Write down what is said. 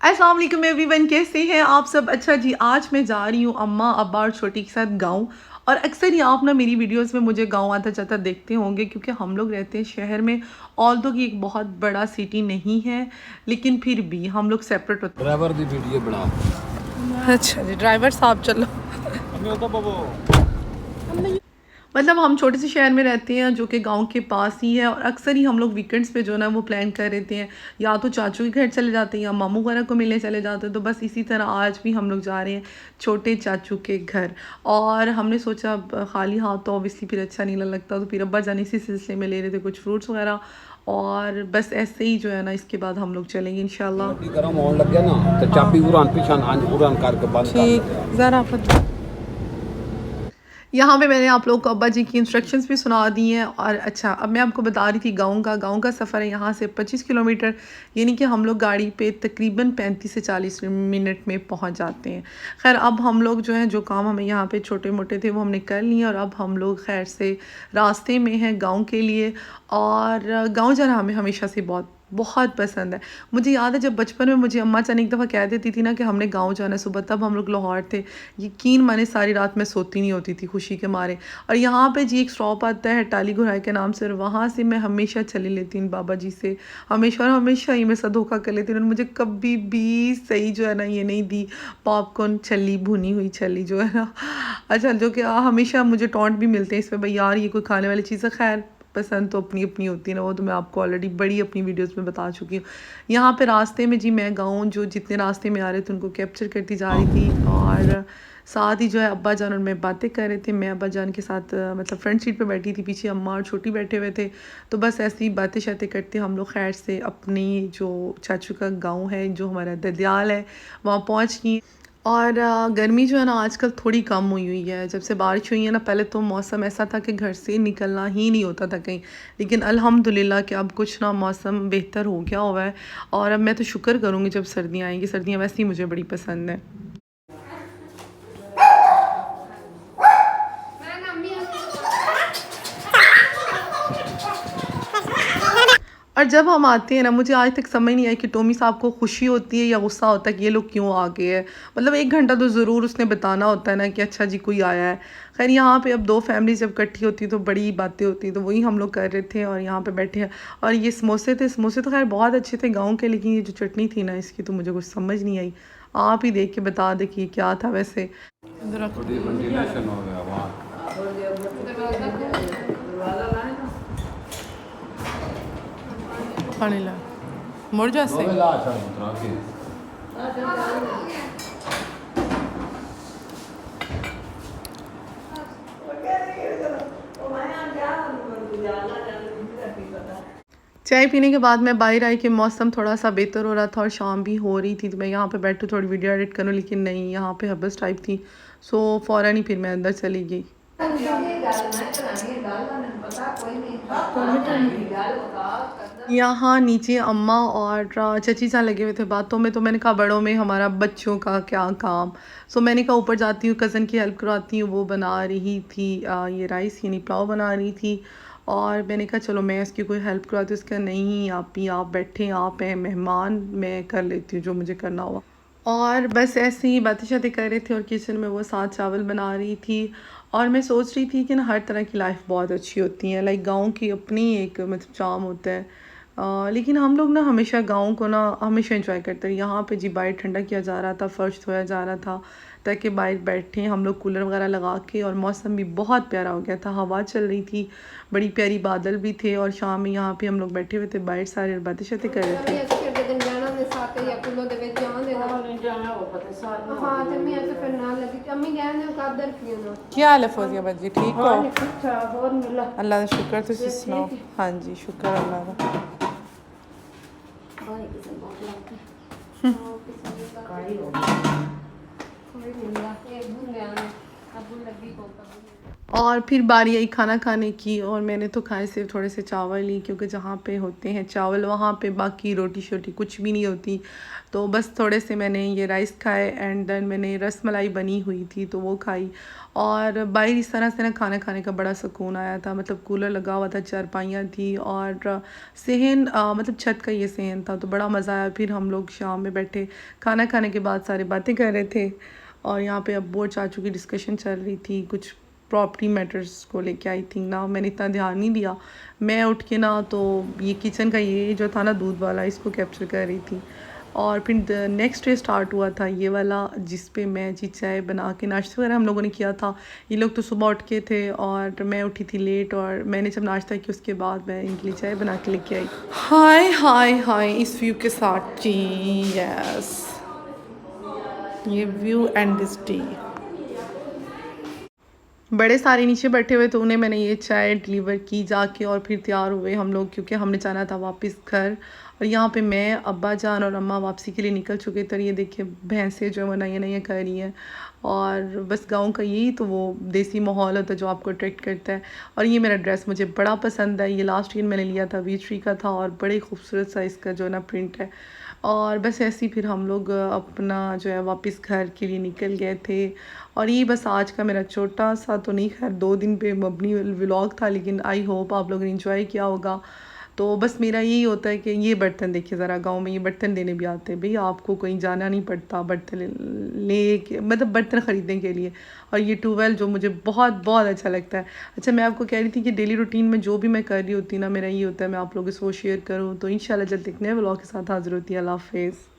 अस्सलाम वालेकुम एवरीवन, कैसे हैं आप सब। अच्छा जी, आज मैं जा रही हूँ अम्मा अब्बा और छोटी के साथ गाँव। और अक्सर ही आप ना मेरी वीडियोस में मुझे गाँव आता जाता देखते होंगे, क्योंकि हम लोग रहते हैं शहर में। ऑल्दो कि एक बहुत बड़ा सिटी नहीं है, लेकिन फिर भी हम लोग सेपरेट होते ड्राइवर दी वीडियो बना। हैं। अच्छा जी, ड्राइवर साहब चलो। मतलब हम छोटे से शहर में रहते हैं जो कि गांव के पास ही है, और अक्सर ही हम लोग वीकेंड्स पे जो है ना वो प्लान कर रहते हैं, या तो चाचू के घर चले जाते हैं या मामू वगैरह को मिलने चले जाते हैं। तो बस इसी तरह आज भी हम लोग जा रहे हैं छोटे चाचू के घर। और हमने सोचा अब खाली हाथ तो ऑब्वियसली फिर अच्छा नहीं लगता, तो फिर अब्बा जाने इसी सिलसिले में ले रहे थे कुछ फ्रूट्स वगैरह। और बस ऐसे ही जो है ना इसके बाद हम लोग चलेंगे इंशाल्लाह। गरम होने लग गया ना तो चाबी उड़ान पीछा हां उड़ान करके बंद कर ठीक, दे। ज़रा यहाँ पे मैंने आप लोगों को अब्बा जी की इंस्ट्रक्शंस भी सुना दी हैं। और अच्छा, अब मैं आपको बता रही थी गाँव का सफ़र है यहाँ से 25 किलोमीटर। यानी कि हम लोग गाड़ी पे तकरीबन 35 से 40 मिनट में पहुँच जाते हैं। खैर, अब हम लोग जो हैं जो काम हमें यहाँ पे छोटे मोटे थे वो हमने कर लिए, और अब हम लोग खैर से रास्ते में हैं गाँव के लिए। और गाँव जाना हमें हमेशा से बहुत बहुत पसंद है। मुझे याद है जब बचपन में मुझे अम्मा जान एक दफ़ा कह देती थी ना कि हमने गाँव जाना है सुबह, तब हम लोग लाहौर थे। यकीन माने सारी रात मैं सोती नहीं होती थी खुशी के मारे। और यहाँ पे जी एक स्टॉप आता है टाली गुराई के नाम से, और वहाँ से मैं हमेशा चली लेती हूँ बाबा जी से। हमेशा और हमेशा ही मेरे साथ धोखा कर लेती हूँ। उन्होंने मुझे कभी भी सही जो है ना ये नहीं दी, पॉपकॉर्न छल्ली, भुनी हुई छल्ली जो है ना। अच्छा, जो कि हमेशा मुझे टॉन्ट भी मिलते हैं इस पर, भाई यार ये कोई खाने वाली चीज़ है। खैर, पसंद तो अपनी अपनी होती है ना, वो तो मैं आपको ऑलरेडी बड़ी अपनी वीडियोस में बता चुकी हूँ। यहाँ पे रास्ते में जी मैं गाँव जो जितने रास्ते में आ रहे थे उनको कैप्चर करती जा रही थी। और साथ ही जो है अब्बा जान और मैं बातें कर रहे थे। मैं अब्बा जान के साथ मतलब फ्रंट सीट पे बैठी थी, पीछे अम्मा और छोटी बैठे हुए थे। तो बस ऐसे ही बातें शातें करते हम लोग खैर से अपनी जो चाचू का गाँव है, जो हमारा ददियाल है, वहाँ पहुँच गई। और गर्मी जो है ना आजकल थोड़ी कम हुई हुई है जब से बारिश हुई है ना। पहले तो मौसम ऐसा था कि घर से निकलना ही नहीं होता था कहीं, लेकिन अल्हम्दुलिल्लाह कि अब कुछ ना मौसम बेहतर हो गया हुआ है। और अब मैं तो शुक्र करूँगी जब सर्दियाँ आएंगी। सर्दियाँ वैसे ही मुझे बड़ी पसंद है। और जब हम आते हैं ना, मुझे आज तक समझ नहीं आई कि टोमी साहब को खुशी होती है या गुस्सा होता है कि ये लोग क्यों आ गए हैं। मतलब 1 घंटा तो ज़रूर उसने बताना होता है ना कि अच्छा जी कोई आया है। खैर, यहाँ पे अब दो फैमिलीज जब इकट्ठी होती तो बड़ी बातें होती, तो वही हम लोग कर रहे थे और यहाँ पे बैठे हैं। और ये समोसे थे, समोसे तो खैर बहुत अच्छे थे गाँव के, लेकिन ये जो चटनी थी ना इसकी तो मुझे कुछ समझ नहीं आई। आप ही देख के बता दे कि क्या था वैसे। वेंटिलेशन हो गया वहां। खाने ला मुड़ जा से ला अच्छा उतरा के चाय पीने के बाद मैं बाहर आई कि मौसम थोड़ा सा बेहतर हो रहा था और शाम भी हो रही थी, तो मैं यहाँ पे बैठूँ थोड़ी वीडियो एडिट करूँ, लेकिन नहीं, यहाँ पे हबस टाइप थी। सो फ़ौरन ही फिर मैं अंदर चली गई। यहाँ नीचे अम्मा और चची सा लगे हुए थे बातों में, तो मैंने कहा बड़ों में हमारा बच्चों का क्या काम। सो मैंने कहा ऊपर जाती हूँ, कज़न की हेल्प करवाती हूँ। वो बना रही थी ये राइस यानी पुलाव बना रही थी। और मैंने कहा चलो मैं इसकी कोई हेल्प करवाती हूँ। उसका नहीं, आप ही आप बैठे, आप हैं मेहमान, मैं कर लेती हूँ जो मुझे करना हुआ। और बस ऐसे ही बातें शातें कर रहे थे, और किचन में वो साथ चावल बना रही थी। और मैं सोच रही थी कि ना हर तरह की लाइफ बहुत अच्छी होती है, लाइक गाँव की अपनी एक मतलब चार्म होता है। लेकिन हम लोग ना हमेशा गाँव को ना हमेशा एंजॉय करते हैं। यहाँ पे जी बाहर ठंडा किया जा रहा था, फ़र्श धोया जा रहा था ताकि बाहर बैठें हम लोग कूलर वगैरह लगा के। और मौसम भी बहुत प्यारा हो गया था, हवा चल रही थी, बड़ी प्यारी बादल भी थे। और शाम में यहाँ पे हम लोग बैठे हुए थे बाहर, सारे बातें शातें कर रहे थे। क्या हाल है फौजिया बाजी, ठीक हो? अल्लाह का शुक्र, तुसी सुनाओ? हाँ जी, शुक्र अल्लाह का। और फिर बारी आई खाना खाने की और मैंने तो खाए सिर्फ थोड़े से चावल ही, क्योंकि जहाँ पे होते हैं चावल वहाँ पे बाकी रोटी शोटी कुछ भी नहीं होती। तो बस थोड़े से मैंने ये राइस खाए एंड देन मैंने रस मलाई बनी हुई थी तो वो खाई। और बाहर इस तरह से ना खाना खाने का बड़ा सुकून आया था, मतलब कूलर लगा हुआ था, चारपाइयाँ थी और सहन मतलब छत का ये सहन था तो बड़ा मज़ा आया। फिर हम लोग शाम में बैठे खाना खाने के बाद सारे बातें कर रहे थे और यहाँ पे अब्बू और चाचू की डिस्कशन चल रही थी कुछ प्रॉपर्टी मैटर्स को लेके। आई थिंक ना मैंने इतना ध्यान नहीं दिया, मैं उठ के ना तो ये किचन का ये जो था ना दूध वाला इसको कैप्चर कर रही थी। और फिर नेक्स्ट डे स्टार्ट हुआ था ये वाला जिस पे मैं जी चाय बना के नाश्ता वगैरह हम लोगों ने किया था। ये लोग तो सुबह उठ के थे और मैं उठी थी लेट और मैंने जब नाश्ता किया उसके बाद मैं इनके लिए चाय बना के लेके आई। हाय हाय हाय इस व्यू के साथ जी, यस ये व्यू एंड दिस टी। बड़े सारे नीचे बैठे हुए तो उन्हें मैंने ये चाय डिलीवर की जाके और फिर तैयार हुए हम लोग क्योंकि हमने जाना था वापस घर। और यहाँ पे मैं अब्बा जान और अम्मा वापसी के लिए निकल चुके थे। ये देखिए भैंसें जो है वो नई नई कर रही हैं और बस गांव का यही तो वो देसी माहौल होता है जो आपको अट्रैक्ट करता है। और ये मेरा ड्रेस मुझे बड़ा पसंद है, ये लास्ट ईयर मैंने लिया था वी3 का था और बड़े खूबसूरत सा इसका जो है ना प्रिंट है। और बस ऐसे ही फिर हम लोग अपना जो है वापस घर के लिए निकल गए थे। और ये बस आज का मेरा छोटा सा तो नहीं, खैर 2 दिन पे मबनी व्लॉग था, लेकिन आई होप आप लोगों ने इंजॉय किया होगा। तो बस मेरा यही होता है कि ये बर्तन देखिए ज़रा, गांव में ये बर्तन देने भी आते हैं, भैया आपको कहीं जाना नहीं पड़ता बर्तन ले के, मतलब बर्तन ख़रीदने के लिए। और ये ट्यूबवेल जो मुझे बहुत बहुत अच्छा लगता है। अच्छा मैं आपको कह रही थी कि डेली रूटीन में जो भी मैं कर रही होती ना मेरा ये होता है मैं आप लोगों से वो शेयर करूँ। तो इंशाल्लाह जल्द एक नए व्लॉग के साथ हाज़िर होती है। अल्लाह हाफ़िज़।